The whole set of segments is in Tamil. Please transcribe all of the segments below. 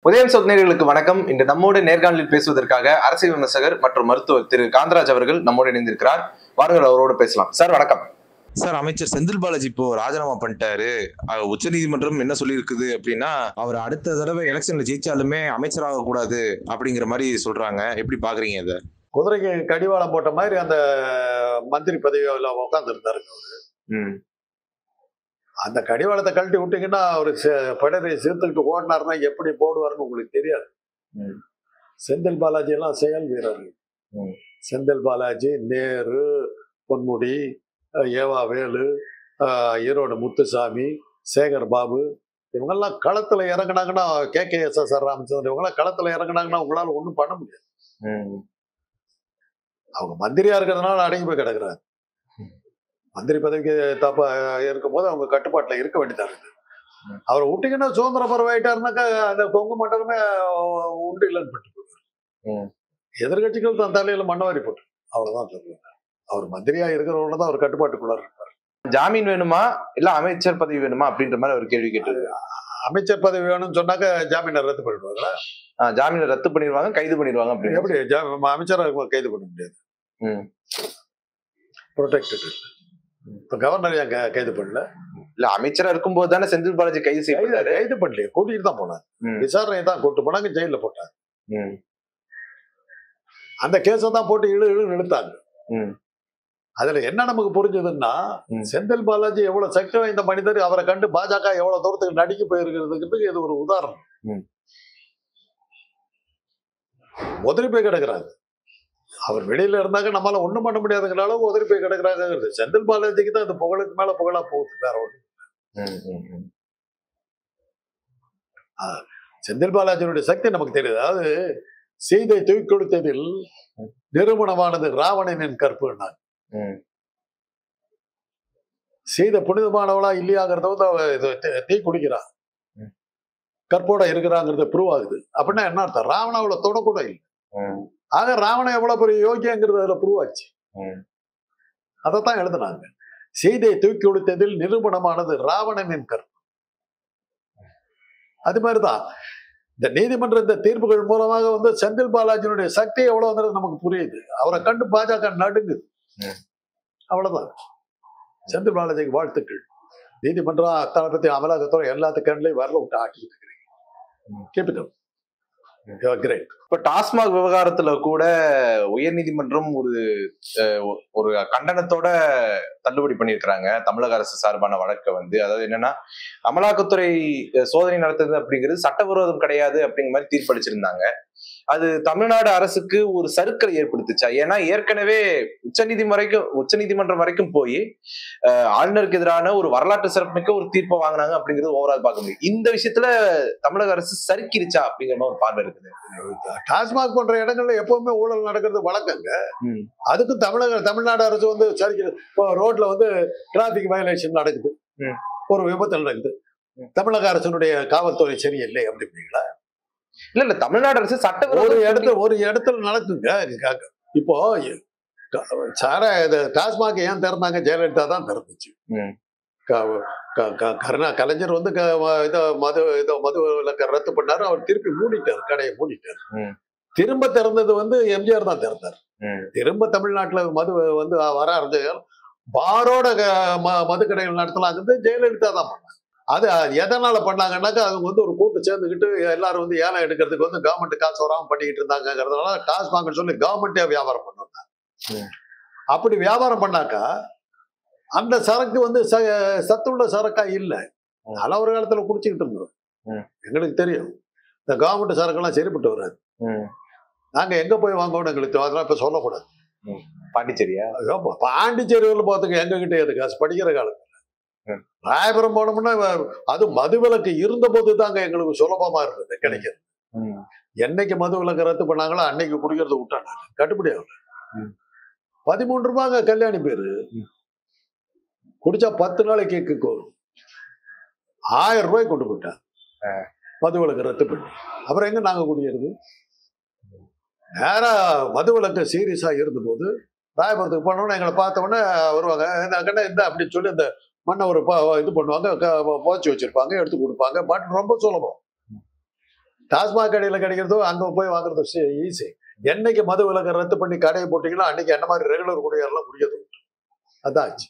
உதயம் சொந்தர்களுக்கு வணக்கம். இன்று நம்மோடு நேர்காணலில் பேசுவதற்காக அரசியல் விமர்சகர் மற்றும் மருத்துவர் திரு காந்தராஜ் அவர்கள் நம்மோடு இணைந்திருக்கிறார். வாருங்கள், அவரோடு பேசலாம். சார் வணக்கம். சார், அமைச்சர் செந்தில் பாலாஜி இப்போ ராஜினாமா பண்ணிட்டாரு. உச்ச நீதிமன்றம் என்ன சொல்லி இருக்குது அப்படின்னா, அவர் அடுத்த தடவை எலெக்ஷன்ல ஜெயிச்சாலுமே அமைச்சராக கூடாது அப்படிங்கிற மாதிரி சொல்றாங்க. எப்படி பாக்குறீங்க இதை? குதிரைக்கு கடிவாளம் போட்ட மாதிரி அந்த மந்திரி பதவியில உட்கார்ந்து இருந்தாரு. அந்த கடிவாளத்தை கழட்டி விட்டீங்கன்னா அவரு படரை சேர்த்துக்கிட்டு ஓடினாருன்னா எப்படி போடுவாருன்னு உங்களுக்கு தெரியாது. செந்தில் பாலாஜி எல்லாம் செயல் வீரர்கள். செந்தில் பாலாஜி, நேரு, பொன்முடி, ஏவா வேலு, ஈரோடு முத்துசாமி, சேகர் பாபு, இவங்கெல்லாம் களத்துல இறங்கினாங்கன்னா, KKSSR ராமச்சந்திரன், இவங்கெல்லாம் களத்துல இறங்கினாங்கன்னா உங்களால ஒண்ணும் பண்ண முடியாது. அவங்க மந்திரியா இருக்கிறதுனால அடங்கி போய் கிடக்குறாங்க. மந்திரி பதவிக்கு தப்பா இருக்கும் போது அவங்க கட்டுப்பாட்டுல இருக்க வேண்டியதா இருக்கு. அவரை விட்டீங்கன்னா சுதந்திர பறவைட்டாருனாக்கா அந்த கொங்கு மண்டலமே உண்டு இல்லைன்னு பட்டு போடுவார். எதிர்கட்சிகள் தான் தலையில மண்ணவாரி போட்டு அவ்வளவுதான் சொல்லுவாங்க. அவர் மந்திரியா இருக்கிறவங்க தான் அவர் கட்டுப்பாட்டுக்குள்ள இருப்பார். ஜாமீன் வேணுமா இல்ல அமைச்சர் பதவி வேணுமா அப்படின்ற மாதிரி ஒரு கேள்வி கேட்டு. அமைச்சர் பதவி வேணும்னு சொன்னாக்க ஜாமீனை ரத்து பண்ணிடுவாங்களா? ஜாமீனை ரத்து பண்ணிடுவாங்க, கைது பண்ணிடுவாங்க. அப்படி எப்படி அமைச்சராக கைது பண்ண முடியாது? ப்ரொடெக்டட். இப்ப கவர்னர் ஏன் கைது பண்ணல? இல்ல, அமைச்சரா இருக்கும்போது தானே செந்தில் பாலாஜி கைது செய்யப்பட்டாரு. கைது பண்ணலையே, கூட்டிட்டு தான் போனார். விசாரணை தான் கூட்டு போனாங்க, ஜெயில போட்டாங்க. அந்த கேஸை தான் போட்டு இழுன்னு இழுத்தாங்க. அதுல என்ன நமக்கு புரிஞ்சதுன்னா, செந்தில் பாலாஜி எவ்வளவு சக்தி வாய்ந்த மனிதர், அவரை கண்டு பாஜக எவ்வளவு தூரத்துக்கு நடிக்க போயிருக்கிறதுக்கு இது ஒரு உதாரணம். உதறி போய் கிடக்குறாங்க. அவர் வெளியில இருந்தாங்க நம்மளால ஒண்ணும் பண்ண முடியாதுங்கிற அளவு உதறி போய் கிடக்குறாங்க. செந்தில் பாலாஜிக்கு தான் இந்த புகழுக்கு மேல புகழா போகுது, வேற ஒண்ணு. செந்தில் பாலாஜியுடைய சக்தி நமக்கு தெரியுது. அதாவது சீதை தூக்கி கொடுத்ததில் நிறுவனமானது ராவணனின் கற்புனாங்க. சீதை புனிதமானவளா இல்லையாங்கிறத வந்து தீ குடிக்கிறா, கற்போட இருக்கிறாங்கிறத ப்ரூவ் ஆகுது. அப்படின்னா என்ன அர்த்தம்? ராவண அவளை தொடக்கூட இல்லை. ஆக ராவணன் எவ்வளவு பெரிய யோகியங்கிறது அதுல ப்ரூவ் ஆச்சு. அதைத்தான் எழுதினாங்க. சீதையை தூக்கி கொடுத்ததில் நிரூபணமானது ராவணனின் கற்பு. அது மாதிரிதான் இந்த நீதிமன்ற இந்த தீர்ப்புகள் மூலமாக வந்து செந்தில் பாலாஜியினுடைய சக்தி எவ்வளவுங்கிறது நமக்கு புரியுது. அவரை கண்டு பாஜக நடுங்குது. அவ்வளவுதான். செந்தில் பாலாஜிக்கு வாழ்த்துக்கள். நீதிமன்றம் அத்தனை பத்தி அமலாக்கத்துறை எல்லாத்து கண்ணிலையும் வரல விட்டு ஆட்டிட்டு இருக்கிறீங்க. Capital great. இப்ப டாஸ்மாக் விவகாரத்துல கூட உயர் நீதிமன்றம் ஒரு கண்டனத்தோட தள்ளுபடி பண்ணியிருக்கிறாங்க. தமிழக அரசு சார்பான வழக்கை வந்து, அதாவது என்னன்னா, அமலாக்கத்துறை சோதனை நடத்துறது அப்படிங்கிறது சட்டவிரோதம் கிடையாது அப்படிங்கிற மாதிரி தீர்ப்பளிச்சிருந்தாங்க. அது தமிழ்நாடு அரசுக்கு ஒரு சறுக்கலை ஏற்படுத்துச்சா? ஏன்னா ஏற்கனவே உச்சநீதிமன்றம் வரைக்கும் போய் ஆளுநருக்கு எதிரான ஒரு வரலாற்று சிறப்புமிக்க ஒரு தீர்ப்பை வாங்கினாங்க அப்படிங்கிறது ஓவரால் பார்க்க முடியும். இந்த விஷயத்துல தமிழக அரசு சறுக்கிருச்சா அப்படிங்கிற ஒரு பார்வை இருக்குது. டாஸ்மாக் போன்ற இடங்கள்ல எப்பவுமே ஊழல் நடக்கிறது வழக்கங்க. அதுக்கு தமிழ்நாடு அரசு வந்து சறுக்கிறது. இப்போ ரோட்ல வந்து டிராபிக் வயலேஷன் நடக்குது, ஒரு விபத்து நடக்குது, தமிழக அரசனுடைய காவல்துறை சரியில்லை அப்படிங்களா? இல்ல, தமிழ்நாடு அரசு சட்ட ஒரு இடத்துல நடக்குங்க. இப்போ டாஸ்மாக் ஏன் திறந்தாங்க? ஜெயலலிதா தான் திறந்துச்சு. கலைஞர் வந்து மது ரத்து பண்ணாரு, அவர் திருப்பி மூடிட்டார், கடையை மூடிட்டார். திரும்ப திறந்தது வந்து எம்ஜிஆர் தான் திறந்தார். திரும்ப தமிழ்நாட்டுல மது வந்து வர ஆரம்பிச்சார். பாரோட மது கடைகள் நடத்தலாங்கிறது ஜெயலலிதா தான் பண்ணாங்க. அது எதனால பண்ணாங்கன்னாக்கா, அவங்க வந்து ஒரு கூட்டு சேர்ந்துக்கிட்டு எல்லாரும் வந்து ஏலம் எடுக்கிறதுக்கு வந்து கவர்மெண்ட் காசு வராம பண்ணிக்கிட்டு இருந்தாங்கிறதுனால டாஸ்மாக் சொல்லி கவர்மெண்டே வியாபாரம் பண்ணுவாங்க. அப்படி வியாபாரம் பண்ணாக்கா அந்த சரக்கு வந்து சத்துள்ள சரக்கா இல்லை. அதெல்லாம் ஒரு காலத்துல குடிச்சுக்கிட்டு இருந்தோம். எங்களுக்கு தெரியும் இந்த கவர்மெண்ட் சரக்கெல்லாம் சரிப்பட்டு வராது. நாங்க எங்க போய் வாங்கணும் எங்களுக்கு அதெல்லாம் இப்ப சொல்லக்கூடாது. பாண்டிச்சேரியா? பாண்டிச்சேரியில் போறதுக்கு எங்க கிட்டே அது காசு படிக்கிற காலத்துல. ராயபுரம் போனோம்னா அது மதுவிலக்கு இருந்த போது தாங்க எங்களுக்கு சுலபமா இருந்தது கிடைக்கிறது. என்னைக்கு மதுவிலக்கு ரத்து பண்ணாங்களோ அன்னைக்கு குடிக்கிறது விட்டாங்க, கட்டுப்படி ஆகல. 13 ரூபாங்க கல்யாணி பேரு. குடிச்சா 10 நாளைக்கு கேக்கு வரும். 1000 ரூபாய் கொண்டு போயிட்டாங்க மதுவிலக்கு ரத்து பண்ணி. அப்புறம் எங்க நாங்க குடிக்கிறது? நேரா மதுவிலக்கு சீரியஸா இருந்த போது ராயபுரத்துக்கு போனோம்னா எங்களை பார்த்த உடனே வருவாங்க, இந்த அப்படின்னு சொல்லி இந்த மண்ணை ஒரு இது பண்ணுவாங்க, போச்சு வச்சிருப்பாங்க, எடுத்து கொடுப்பாங்க. பட் ரொம்ப சுலபம். டாஸ்மாக் கடையில கிடைக்கிறதோ அங்க போய் வாங்குறதோ ஈஸி. என்னைக்கு மது விலக்கை ரத்து பண்ணி கடையை போட்டீங்கன்னா அன்னைக்கு என்ன மாதிரி ரெகுலர் குடியாரெல்லாம் குடிக்கிறது உண்டு. அதான் ஆச்சு.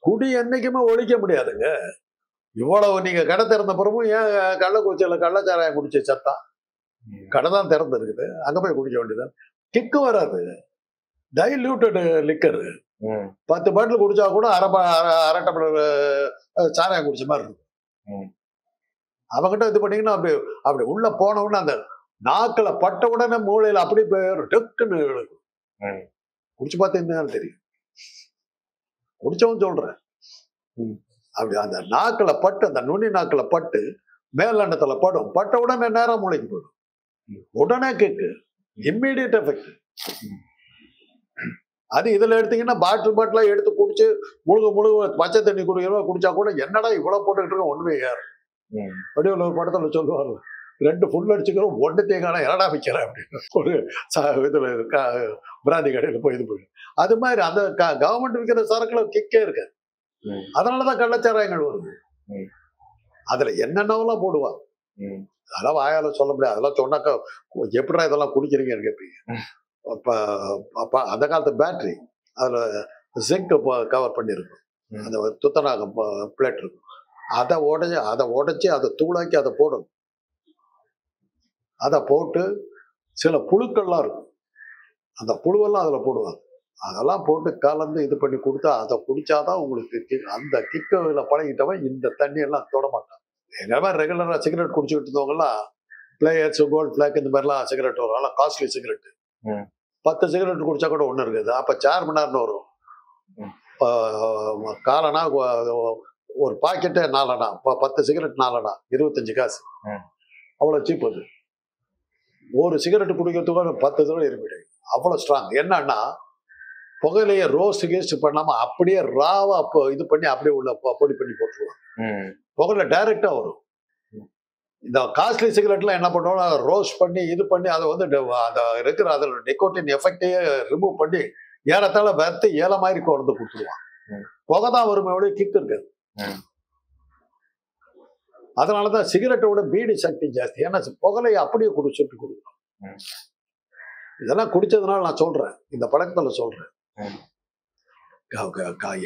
குடி என்னைக்குமே ஒழிக்க முடியாதுங்க. இவ்வளவு நீங்க கடை திறந்த பிறமும் ஏன் கள்ளக்குறிச்சியில கள்ளச்சாராயம் குடிச்ச சத்தா? கடை தான் திறந்து இருக்குது, அங்க போய் குடிக்க வேண்டியது. கிக்கு வராது. டைல்யூட்டட் லிக்கர் 10 பாட்டில் குடிச்சா கூட அரை டம்ளர் சாராயம் குடிச்ச மாதிரி இருக்கும். அவங்ககிட்ட இது பண்ணீங்கன்னா அப்படி அப்படி உள்ள போன உடனே அந்த நாக்கில் பட்ட உடனே மூளையில அப்படி டக்குன்னு இருக்கும். குடிச்சு பார்த்தீங்கன்னா தெரியும். குடிச்சவன் சொல்றேன். அப்படி அந்த நாக்கில் பட்டு, அந்த நுனி நாக்கில் பட்டு மேலெண்ணத்துல படும். பட்ட உடனே நேரம் மூளைக்கு போயிடும். உடனே கேக்கு, இம்மீடியட் எஃபெக்ட். அது இதுல எடுத்தீங்கன்னா பாட்டிலா எடுத்து குடிச்சு முழுக பச்சை தண்ணி குடிச்சா கூட என்னடா இவ்வளவு போட்டுக்கிட்டு இருக்க ஒண்ணுமே ஏறும். வடிவில் ஒரு படத்துல சொல்லுவாரு, 2 ஃபுல் அடிச்சுக்கிறோம், 1 தேங்கான என்னடா வைக்கிறேன் அப்படின்னு ஒரு இதுல பிராந்தி கடையில போய் இது போயிடும். அது மாதிரி அந்த கவர்மெண்ட் விற்கிற சரக்குல கிக்கே இருக்கு. அதனாலதான் கள்ளச்சாராயங்கள் வருது. அதுல என்னென்னவெல்லாம் போடுவாங்க, அதெல்லாம் வாயால சொல்ல முடியாது. அதெல்லாம் சொன்னாக்கா எப்படிடா இதெல்லாம் குடிக்கிறீங்கன்னு கேட்பீங்க. அந்த காலத்து பேட்டரி அதுல ஜிங்க் கவர் பண்ணிருக்கும், அந்த துத்தநாகம் பிளேட் இருக்கும். அதை உடைச்சு அதை தூளாக்கி அதை போடணும். அதை போட்டு சில புழுக்கள்லாம் இருக்கும், அந்த புழுவெல்லாம் அதுல போடுவாங்க. அதெல்லாம் போட்டு கலந்து இது பண்ணி கொடுத்தா அதை குடிச்சாதான் உங்களுக்கு அந்த கிக்கில் பழகிட்டவன் இந்த தண்ணியெல்லாம் தொட மாட்டான். எங்க மாதிரி ரெகுலரா சிகரெட் குடிச்சுக்கிட்டு இருந்தவங்கலாம் பிளேயர்ஸ், கோல்ட் பிளாக் இந்த மாதிரிலாம் சிகரெட் வரும், அதெல்லாம் காஸ்ட்லி சிகரெட். 10 சிகரெட் குடிச்சா கூட ஒண்ணு இருக்குது. அப்ப சார்மினார்னு வரும், காலனா ஒரு பாக்கெட்டே 4 அணா, 10 சிகரெட் 4 அணா, 25 காசு. அவ்வளவு சீப். அது ஒரு சிகரெட் குடிக்கிறதுக்கு 10 தடவை இருப்பிடு. அவ்வளவு ஸ்ட்ராங். என்னன்னா புகையிலையே ரோஸ்ட் கேஸ்ட் பண்ணாம அப்படியே ராவா இது பண்ணி அப்படியே உள்ள பொடி பண்ணி போட்டுருவாங்க. புகையில டைரக்டா வரும். இந்த காஸ்ட்லி சிகரெட்லாம் என்ன பண்ணுவாங்க, ரோஸ்ட் பண்ணி இது பண்ணி அதை வந்து அந்த இருக்கிற அதில் நிக்கோட்டின் எஃபெக்டையே ரிமூவ் பண்ணி ஏறத்தாழ வெறுத்து ஏல மாதிரி கொண்டு கொடுத்துருவான். புகை தான் வருமே எவ்வளோ கிக் இருக்காது. அதனாலதான் சிகரெட்டோட பீடி சக்தி ஜாஸ்தி. ஏன்னா புகலையை அப்படியே சுட்டு கொடுக்கும். இதெல்லாம் குடிச்சதுனால நான் சொல்றேன், இந்த பழக்கத்துல சொல்றேன்.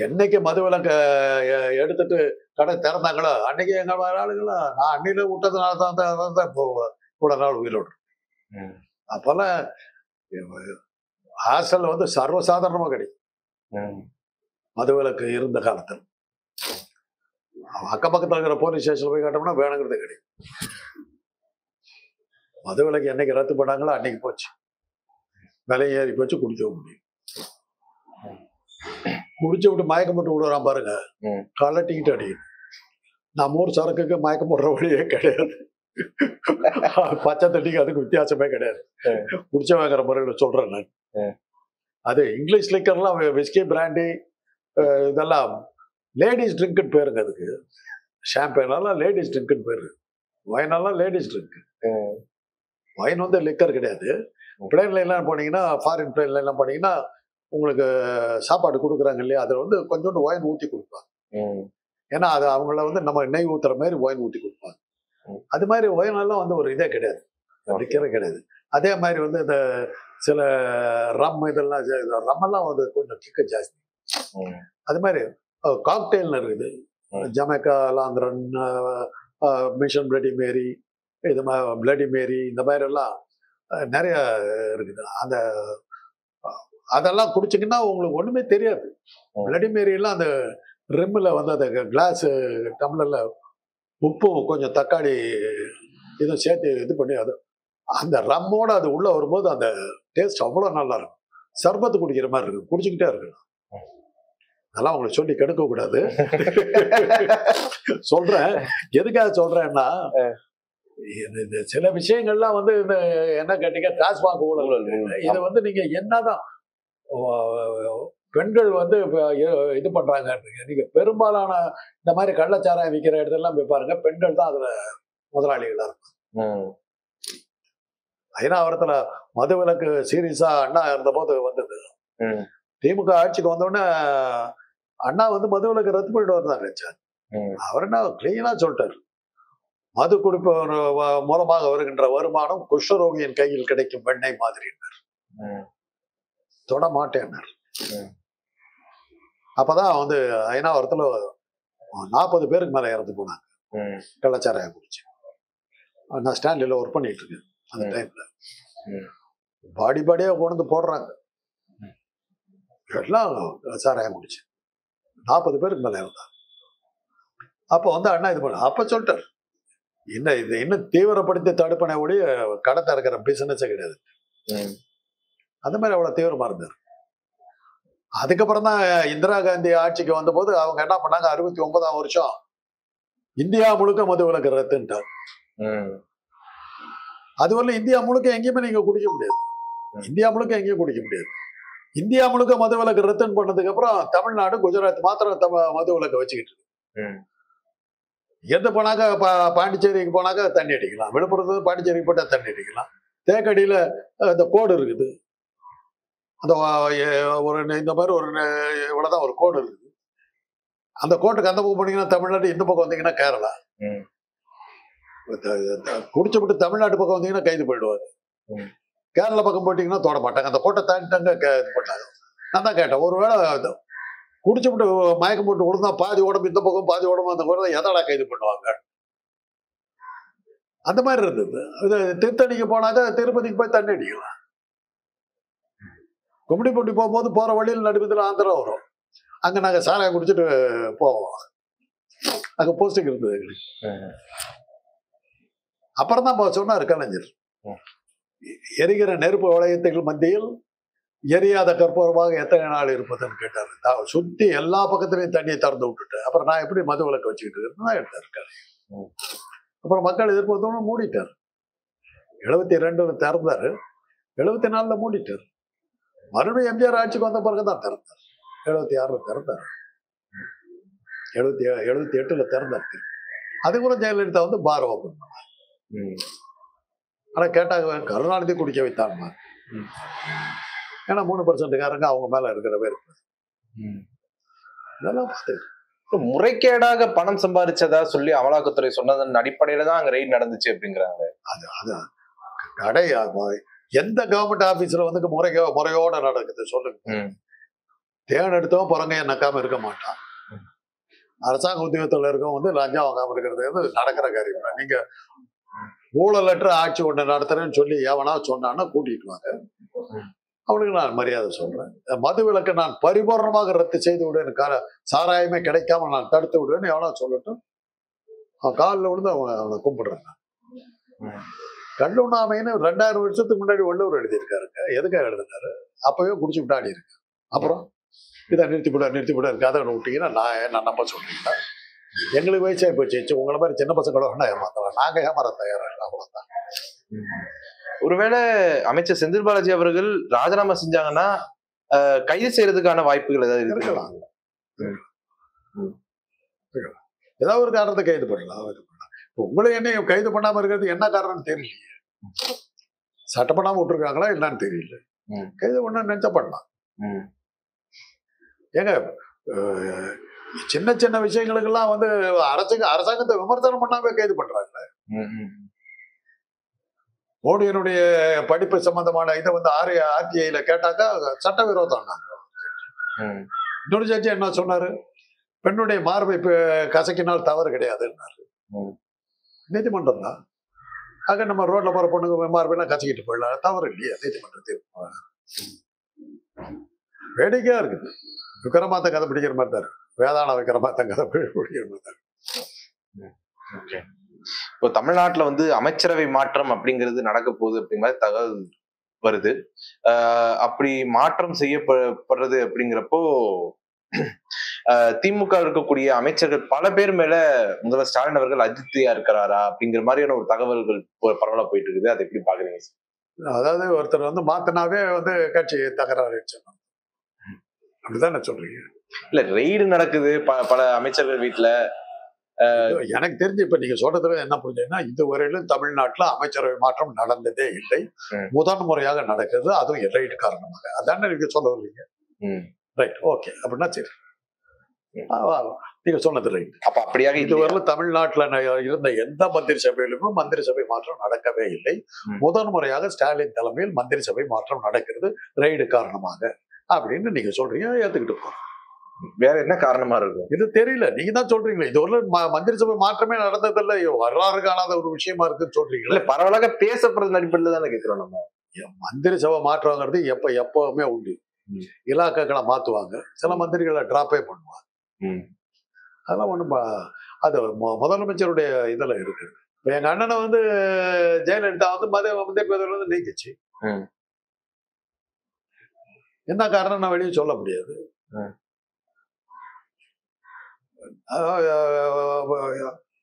என்னைக்கு மது விலக்க எடுத்துட்டு கடை திறந்தாங்களோ அன்னைக்கு எங்க ஆளுங்களா நான் அன்னையில விட்டதுனால தான் கூட நாள் உயிரோடு. அப்பெல்லாம் ஹாஸ்டல்ல வந்து சர்வசாதாரணமா கிடைக்கும் மது விலக்கு இருந்த காலத்தில். அக்கம் பக்கத்தில் இருக்கிற போலீஸ் ஸ்டேஷன் போய் காட்டோம்னா வேணுங்கிறது கிடைக்கும். மது விலக்கு என்னைக்கு ரத்து பண்ணாங்களோ அன்னைக்கு போச்சு, விலை ஏறி போச்சு, குடிக்கவும் முடியும். குடிச்சு விட்டு மயக்கம் போட்டு விடுறான் பாருங்க, கலட்டிக்கிட்டு அடிக்கணும். நம்ம ஊர் சரக்குக்கு மயக்கம் போடுற வழியே கிடையாது, பச்சை தண்ணிக்கு அதுக்கு வித்தியாசமே கிடையாது. குடிச்ச வாங்குற முறையில் சொல்றேன் நான். அது இங்கிலீஷ் லிக்கர்லாம் விஸ்கி பிராண்டி இதெல்லாம் லேடிஸ் ட்ரிங்க்னு பேருங்க. அதுக்கு ஷாம்பெயினெல்லாம் லேடிஸ் ட்ரிங்க்னு பேரு, வைனெல்லாம் லேடிஸ் ட்ரிங்க். வைன் வந்து லிக்கர் கிடையாது. பிளேன்ல எல்லாம் போனீங்கன்னா, ஃபாரின் பிளேன்ல எல்லாம் போனீங்கன்னா உங்களுக்கு சாப்பாடு கொடுக்குறாங்க இல்லையா, அதில் வந்து கொஞ்சோண்டு ஒயின் ஊற்றி கொடுப்பாங்க. ஏன்னா அது அவங்கள வந்து நம்ம நெய் ஊத்துற மாதிரி ஒயின் ஊற்றி கொடுப்பாங்க. அது மாதிரி ஒயினெல்லாம் வந்து ஒரு இதே கிடையாது, லிக்கரே கிடையாது. அதே மாதிரி வந்து இந்த சில ரம் இதெல்லாம் ரம்மெல்லாம் வந்து கொஞ்சம் கிக்க ஜாஸ்தி. அது மாதிரி காக்டெயில்னு இருக்குது, ஜமைக்கா, லாந்திரன், மிஷன் பிளடி மேரி, இது மாதிரி பிளடி மேரி, இந்த மாதிரி எல்லாம் நிறைய இருக்குது. அந்த அதெல்லாம் குடிச்சிங்கன்னா உங்களுக்கு ஒண்ணுமே தெரியாது. பிளடி மேரி எல்லாம் அந்த ரிம்மில் வந்து அந்த கிளாஸ் டம்ளர்ல உப்பும் கொஞ்சம் தக்காளி இதுவும் சேர்த்து இது பண்ணி அது அந்த ரம்மோட அது உள்ள வரும்போது அந்த டேஸ்ட் அவ்வளோ நல்லா இருக்கும். சர்பத்து குடிக்கிற மாதிரி இருக்கு, குடிச்சுக்கிட்டே இருக்கணும். அதெல்லாம் உங்களுக்கு சொல்லி கெடுக்க கூடாது. சொல்றேன், எதுக்காக சொல்றேன்னா இந்த சில விஷயங்கள்லாம் வந்து இந்த என்ன கேட்டீங்க, டாஸ்மாக் ஊழல். இதை வந்து நீங்க என்னதான் பெண்கள் வந்து இது பண்றாங்க, நீங்க பெரும்பாலான இந்த மாதிரி கள்ளச்சாராயம் விற்கிற இடத்தெல்லாம் போய் பாருங்க, பெண்கள் தான் அதுல முதலாளிகளா இருக்கும். ஐநாவரத்துல மது விலக்கு சீரியஸா அண்ணா இருந்த போது வந்தது. திமுக ஆட்சிக்கு வந்தோடனே அண்ணா வந்து மது விலக்கு ரத்து பண்ணிட்டு வந்தாரு. அவர் என்ன கிளீனா சொல்லிட்டாரு, மது குடிப்பவர் மூலமாக வருகின்ற வருமானம் குஷ்டரோகியின் கையில் கிடைக்கும் வெண்ணெய் மாதிரி தொட மாட்டேன். அப்பதான் வந்து ஐநாவரத்துல 40 பேருக்கு மேல இறந்து போனாங்க கள்ளச்சாராயம் குடிச்சு. நான் ஸ்டாண்டில் ஒர்க் பண்ணிட்டு இருக்கேன் அந்த டைம்ல. பாடியா கொண்டு வந்து போடுறாங்க எல்லாம் சாராயம் குடிச்சு 40 பேருக்கு மேல இருந்தாங்க. அப்ப வந்து அண்ணா இது பண்ண அப்ப சொல்லிட்டார், இன்னும் இது இன்னும் தீவிரப்படுத்தி தடுப்பனை ஒழிய கடத்த இருக்கிற பிசினஸே கிடையாது. அந்த மாதிரி அவ்வளவு தீவிரமா இருந்தார். அதுக்கப்புறம் தான் இந்திரா காந்தி ஆட்சிக்கு வந்த போது அவங்க என்ன பண்ணாங்க, 69ஆம் வருஷம் இந்தியா முழுக்க மது விலக்கு ரத்துன்ட்டார். அதுவரை இந்தியா முழுக்க எங்கேயுமே நீங்க குடிக்க முடியாது, இந்தியா முழுக்க எங்கேயும் குடிக்க முடியாது. இந்தியா முழுக்க மது விலக்கு ரத்துன்னு பண்ணதுக்கு அப்புறம் தமிழ்நாடு குஜராத் மாத்திரம் மது விலக்கை வச்சுக்கிட்டு இருக்கு. எந்த போனாக்கா பாண்டிச்சேரிக்கு போனாக்கா தண்ணி அடிக்கலாம், விழுப்புரத்து பாண்டிச்சேரிக்கு போட்டா தண்ணி அடிக்கலாம். தேக்கடியில அந்த கோடு இருக்குது, அந்த ஒரு இந்த மாதிரி ஒரு இவ்வளவுதான் ஒரு கோடு இருக்குது. அந்த கோட்டுக்கு அந்த பக்கம் போனீங்கன்னா தமிழ்நாடு, இந்த பக்கம் வந்தீங்கன்னா கேரளா. குடிச்சு விட்டு தமிழ்நாட்டு பக்கம் வந்தீங்கன்னா கைது போயிடுவாரு. கேரளா பக்கம் போயிட்டீங்கன்னா தொட மாட்டாங்க. அந்த கோட்டை தாண்டிட்டாங்க இது பண்ணாங்க. நான் தான் கேட்டேன், ஒருவேளை குடிச்சு விட்டு மயக்கம் போட்டு விழுந்தா பாதி உடம்பு இந்த பக்கம் பாதி உடம்பு அந்த கூட எதடா கைது பண்ணுவாங்க. அந்த மாதிரி இருந்தது. இது திருத்தணிக்கு போனாக்கா திருப்பதிக்கு போய் தண்ணி அடிக்கலாம். கும்மிடிப்பட்டி போகும்போது போற வழியில் நடுப்பதில் ஆந்திரா வரும், அங்க நாங்க சாராயம் குடிச்சிட்டு போவோம். அங்க போஸ்டிங் இருந்தது எங்களுக்கு. அப்புறம் தான் சொன்னார் கலைஞர், எரிகிற நெருப்பு வளையத்துகள் மத்தியில் எரியாத கற்பூரமாக எத்தனை நாள் இருப்பதுன்னு கேட்டாரு. சுத்தி எல்லா பக்கத்துலையும் தண்ணியை திறந்து விட்டுட்டு அப்புறம் நான் எப்படி மது விலக்கு வச்சுக்கிட்டு இருக்கேன் எடுத்தாரு. அப்புறம் மக்கள் எதிர்ப்பு மூடிட்டார். 72 திறந்தாரு, 74 மூடிட்டார். மறுபடியும் எம்ஜிஆர் ஆட்சிக்கு வந்த பிறகுதான் திறந்தார். 76 திறந்தார், 78 திறந்தார். அது கூட ஜெயலலிதா வந்து பார் ஓபன் பண்ணாங்க. ஆனா கேட்டாங்க கருணாநிதி குடிக்க வைத்தாங்க, ஏன்னா 3% அவங்க மேல இருக்கிற பேர் இதெல்லாம் பார்த்து முறைகேடாக பணம் சம்பாதிச்சதா சொல்லி அமலாக்கத்துறை சொன்னதன் அடிப்படையில தான் அங்க ரெய்ட் நடந்துச்சு அப்படிங்கிறாங்க. அதான் கடை எந்த கவர்மெண்ட் ஆபீஸ்ல வந்து முறையோட நடக்குது சொல்லுங்க. தேன் எடுத்தவன் புறங்கைய நக்காம இருக்க மாட்டான். அரசாங்க உத்தியோகத்துல இருக்கவங்க வந்து லஞ்சம் வாங்காம இருக்கிறது வந்து நடக்கிற காரியம். நீங்க ஊழலற்ற ஆட்சி ஒண்ணு நடத்துறேன்னு சொல்லி எவனா சொன்னான்னா கூட்டிட்டு வாங்க, அவனுக்கு நான் மரியாதை சொல்றேன். மது விலக்கை நான் பரிபூர்ணமாக ரத்து செய்து விடுவேன், சாராயமே கிடைக்காம நான் தடுத்து விடுவேன்னு எவனா சொல்லட்டும். அவன் காலில் விழுந்து அவனை கும்பிடுறாங்க. கல்லுண்ணாமைன்னு 2000 வருஷத்துக்கு முன்னாடி வள்ளுவர் எழுதியிருக்காருங்க. எதுக்காக எழுதினாரு? அப்பவே குடிச்சு விட்டாடி இருக்கு. அப்புறம் இதை நிறுத்திவிட கதை விட்டீங்கன்னா நான் நம்ப சொல்றீங்களா? எங்களுக்கு வயசாகி போச்சு, உங்களை மாதிரி சின்ன பசங்களோட ஏமாத்தலாம், நாங்க ஏமாற தயாராக அவ்வளவுதான். ஒருவேளை அமைச்சர் செந்தில் பாலாஜி அவர்கள் ராஜினாமா செஞ்சாங்கன்னா கைது செய்யறதுக்கான வாய்ப்புகள் ஏதாவது இருக்கலாம். ஏதாவது ஒரு காரணத்தை கைது பண்ணலாம். உங்களை என்ன கைது பண்ணாம இருக்கிறது என்ன காரணம்னு தெரியலையே. சட்டம் பண்ணாம விட்டுருக்காங்களா என்னன்னு தெரியல. கைது பண்ண நினைச்சா பண்ணலாம். ஏங்க சின்ன சின்ன விஷயங்களுக்கெல்லாம் வந்து அரசாங்கத்தை விமர்சனம் பண்ணாம கைது பண்றாங்க. மோடியினுடைய படிப்பு சம்பந்தமான இதை வந்து RTIல கேட்டாக்கா சட்டவிரோதம். இன்னொரு ஜட்ஜி என்ன சொன்னாரு, பெண்ணுடைய மார்பை கசக்கினால் தவறு கிடையாதுன்னாரு. நீதிமன்றம் தான். ஆக நம்ம ரோட்ல போற பொண்ணுங்க மார்பெல்லாம் கசக்கிட்டு போயிடலாம், தவறு இல்லையா? நீதிமன்ற தீர்ப்பு வேடிக்கையா இருக்குது. விக்ரமாத்த கதை பிடிக்கிற மாதிரி தான் இருக்கு, வேதாள விக்ரமாத்த கதை பிடிக்கிற மாதிரி தான் இருக்கு. இப்போ தமிழ்நாட்டுல வந்து அமைச்சரவை மாற்றம் அப்படிங்கிறது நடக்க போகுது அப்படிங்கிற தகவல் வருது. அப்படி மாற்றம் செய்யப்படுறது அப்படிங்கிறப்போ திமுக இருக்கக்கூடிய அமைச்சர்கள் பல பேர் மேல முதல்வர் ஸ்டாலின் அவர்கள் அதிருப்தியா இருக்கிறாரா அப்படிங்கிற மாதிரியான ஒரு தகவல்கள் பரவலா போயிட்டு இருக்குது. அதை எப்படி பாக்குறீங்க? அதாவது ஒருத்தர் வந்து மாத்தினாவே வந்து கட்சி தகராறு அப்படிதான் சொல்றீங்க? இல்ல ரெய்டு நடக்குது பல அமைச்சர்கள் வீட்டுல. எனக்கு தெரிஞ்சு இப்ப நீங்க சொல்றதுல என்ன புரிஞ்சதுன்னா, இதுவரையிலும் தமிழ்நாட்டுல அமைச்சரவை மாற்றம் நடந்ததே இல்லை, முதன் முறையாக நடக்குது, அதுவும் ரெய்டு காரணமாக. அதான நீங்க சொல்ல வரீங்க? Right, okay. அப்படின்னா சரி, நீங்க சொன்னது ரைட். அப்ப அப்படியாக இதுவரை தமிழ்நாட்டுல இருந்த எந்த மந்திரி சபையிலுமே மந்திரி சபை மாற்றம் நடக்கவே இல்லை. முதன் முறையாக ஸ்டாலின் தலைமையில் மந்திரி சபை மாற்றம் நடக்கிறது ரெய்டு காரணமாக அப்படின்னு நீங்க சொல்றீங்க, ஏத்துக்கிட்டு போறோம். வேற என்ன காரணமா இருக்கும் இது தெரியல, நீங்க தான் சொல்றீங்களா இது ஒரு மந்திரி சபை மாற்றமே நடந்ததில்ல, வரலாறு காணாத ஒரு விஷயமா இருக்குன்னு சொல்றீங்களா? இல்ல பரவலாக பேசப்படுறது அடிப்படையில் தானே கேட்கிறோம் நம்ம. மந்திரி சபை மாற்றங்கிறது எப்பவுமே உண்டு. இலாக்காக்களை மாத்துவாங்க, சில மந்திரிகளை டிராப்பே பண்ணுவாங்க. அதெல்லாம் ஒண்ணும் அது முதலமைச்சருடைய இதுல இருக்கு. எங்க அண்ணனை வந்து ஜெயலலிதா வந்து மந்திரி பதவியில வந்து நீக்கிச்சு. என்ன காரணம் நான் வெளியே சொல்ல முடியாது.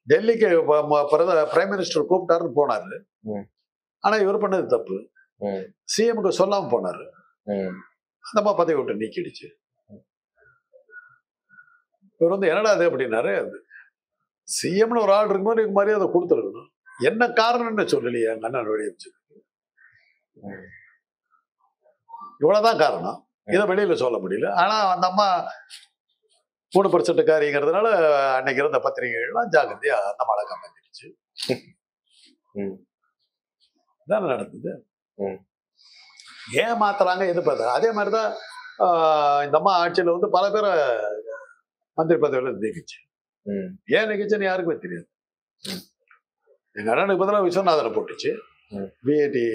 டெல்லிக்கு பிரைம் மினிஸ்டர் கூப்பிட்டாருன்னு போனாரு. ஆனா இவர் பண்ணது தப்பு. சிஎம்க்கு சொல்லாம போனாரு. அந்த மாதிரி பதவி விட்டு நீக்கிடுச்சு. இவர் வந்து என்னடா அது அப்படின்னாரு. சிஎம்னு ஒரு ஆள் இருக்கும்போது நீங்க மரியாதை கொடுத்துருக்கணும். என்ன காரணம்னு சொல்லலையே எங்க அண்ணன் வெளியே வச்சு. இவ்வளவுதான் காரணம். இதை வெளியில சொல்ல முடியல. ஆனா அந்த அம்மா 3% காரிங்கிறதுனால அன்னைக்கு இருந்த பத்திரிகைகள்லாம் ஜாக்கிரதையா அந்த மழை காப்பாத்திடுச்சு. தானே நடந்தது. ஏன் மாத்துறாங்க எது பார்த்தா அதே மாதிரிதான் இந்த அம்மா ஆட்சியில வந்து பல பேரை மந்திரி பதவியில நீக்கிச்சு. ஏன் நீக்கிச்சுன்னு யாருக்குமே தெரியாது. எங்க அண்ணனுக்கு பதிலாக விஸ்வநாதனை போட்டுச்சு. விஐடி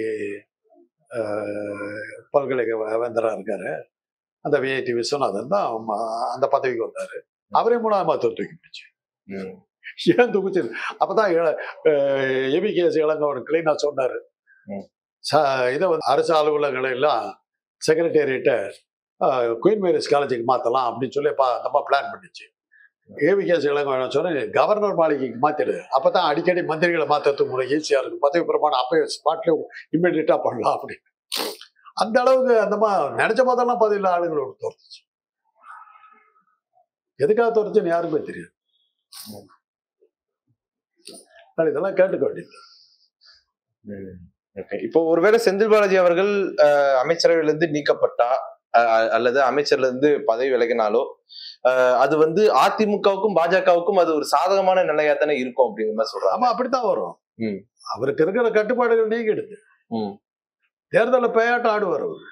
பல்கலைக்கழக வேந்தரா இருக்காரு. அந்த விஐடி விஸ்வநாதன் தான் அந்த பதவிக்கு வந்தாரு. அவரே 3ஆவது தூக்கி பிடிச்சு. ஏன் தூக்கிச்சு? அப்பதான் எபிகேஎஸ் இளங்கோவன் கிளீனா சொன்னாரு, இதை வந்து அரசு அலுவலகங்களை எல்லாம் செக்ரட்டேரியட்ட குயின் மேரிஸ் காலேஜுக்கு மாத்தலாம் அப்படின்னு சொல்லி நம்ம பிளான் பண்ணிச்சு. ஏவிகேஎஸ் இளங்கோவன் சொன்ன கவர்னர் மாளிகைக்கு மாத்திடு, அப்பதான் அடிக்கடி மந்திரிகளை மாத்துறதுக்கு முறை ஈஸியா இருக்கும், பதவி பிரமாணம் அப்பயே ஸ்பாட்ல இம்மிடியட்டா பண்ணலாம் அப்படின்னு. அந்த அளவுக்கு அந்த நினைச்ச போதெல்லாம் பதவியில் ஆளுங்களோட தோர்த்துச்சு. எதுக்காக தோர்த்துச்சுன்னு யாருக்குமே தெரியாது. இதெல்லாம் கேட்டுக்க வேண்டியது. இப்போ ஒருவேளை செந்தில் பாலாஜி அவர்கள் அமைச்சரவையிலிருந்து நீக்கப்பட்டா அல்லது அமைச்சர்ல இருந்து பதவி விலகினாலோ அது வந்து அதிமுகவுக்கும் பாஜகவுக்கும் அது ஒரு சாதகமான நிலையா தானே இருக்கும் அப்படிங்கிற மாதிரி சொல்றாங்க. ஆமா, அப்படித்தான் வரும். அவருக்கு இருக்கிற கட்டுப்பாடுகள் நீங்கிடுது. தேர்தலில் பேயாட்டம் ஆடுவார் அவர்.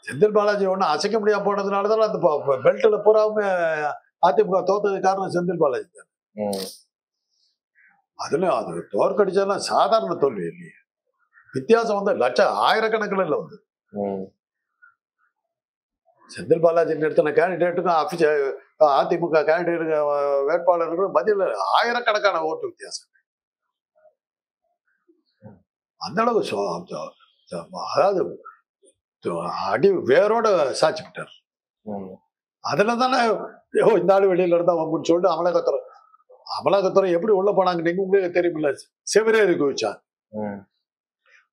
செந்தில் பாலாஜி ஒன்னும் அசைக்க முடியாம போனதுனாலதான் அந்த பெல்ட்ல பூராவுமே அதிமுக தோத்தது காரணம் செந்தில் பாலாஜி தான். அதுல அது தோற்கடிச்சாலும் சாதாரண தோல்வி இல்லையே, வித்தியாசம் வந்து ஆயிரக்கணக்கில் இல்ல வந்து. செந்தில் பாலாஜி நிறுத்தின கேண்டிடேட்டுக்கும் அதிமுக கேண்டிடேட் வேட்பாளர்களுக்கும் பதில் ஆயிரக்கணக்கான ஓட்டு வித்தியாசம். அந்த அளவுக்கு அதாவது அடி வேரோட சாட்சி விட்டார். அதுல தானே இந்த ஆளு வெளியில இருந்தா அப்படின்னு சொல்லிட்டு அமலாக்கத்துறை எப்படி உள்ள போனாங்க நீங்க உங்களுக்கு தெரியுமில்ல, செவரே இருக்கு வச்சா.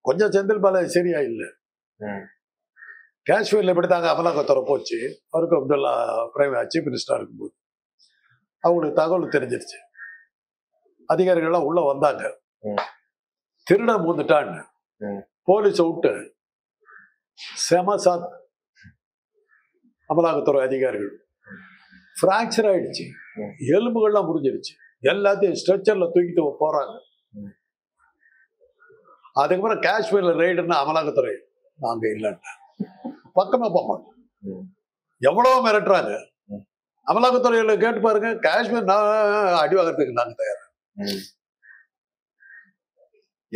கொஞ்சம் செந்தில் பாலாஜி சரியா இல்லை. காஷ்மீர்ல எப்படித்தாங்க அமலாக்கத்துறை போச்சு, ஃபருக் அப்துல்லா சீஃப் மினிஸ்டரா இருக்கும்போது அவங்களுக்கு தகவல் தெரிஞ்சிருச்சு. அதிகாரிகள்லாம் உள்ள வந்தாங்க, திருட மூந்துட்டான்னு போலீஸ விட்டு செமசாத் அமலாக்கத்துறை அதிகாரிகள் பிராக்சர் ஆயிடுச்சு, எலும்புகள்லாம் முடிஞ்சிருச்சு, எல்லாத்தையும் ஸ்ட்ரெச்சர்ல தூக்கிட்டு போறாங்க. அதுக்கப்புறம் காஷ்மீர்ல ரைடுன்னு அமலாக்கத்துறை நாங்க இல்லைன்னா பக்கமா போக மாட்டோம். எவ்வளவு மிரட்டுறாங்க அமலாக்கத்துறையில கேட்டு பாருங்க. காஷ்மீர் அடி வாங்கறதுக்கு நாங்க தயார்.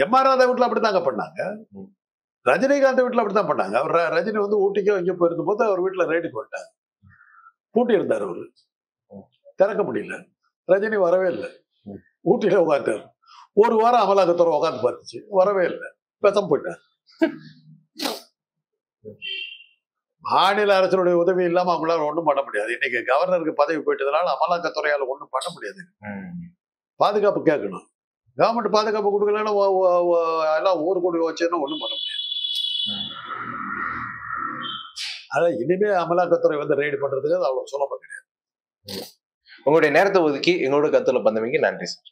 எம்ஆர் ராதா வீட்டுல அப்படித்தாங்க பண்ணாங்க, ரஜினிகாந்த் வீட்டுல அப்படித்தான் பண்ணாங்க. அவர் ரஜினி வந்து ஊட்டிக்கோ இங்க போயிருந்த போது அவர் வீட்டுல ரைடுக்கு வந்துட்டாங்க. பூட்டி இருந்தார், அவரு திறக்க முடியல, ரஜினி வரவே இல்லை, ஊட்டியில உட்காந்துட்டார். ஒரு வாரம் அமலாக்கத்துறை உட்காந்து பார்த்துச்சு, வரவே இல்லை, பேசாம போயிட்டார். மாநில அரசுடைய உதவி இல்லாம அவங்களால ஒண்ணும் பண்ண முடியாது. இன்னைக்கு கவர்னருக்கு பதவி போயிட்டதுனால அமலாக்கத்துறையால ஒண்ணும் பண்ண முடியாது. பாதுகாப்பு கேட்கணும், கவர்மெண்ட் பாதுகாப்பு கொடுக்கலன்னா எல்லாம் ஊர் கூடி வச்சுன்னா ஒண்ணும் பண்ண முடியாது. அதான் இனிமே அமலாக்கத்துறை வந்து ரெய்டு பண்றதுக்கு அது அவ்வளவு சுலபம் கிடையாது. உங்களுடைய நேரத்தை ஒதுக்கி எங்களோட கருத்துல பந்தவங்க நன்றி சார்.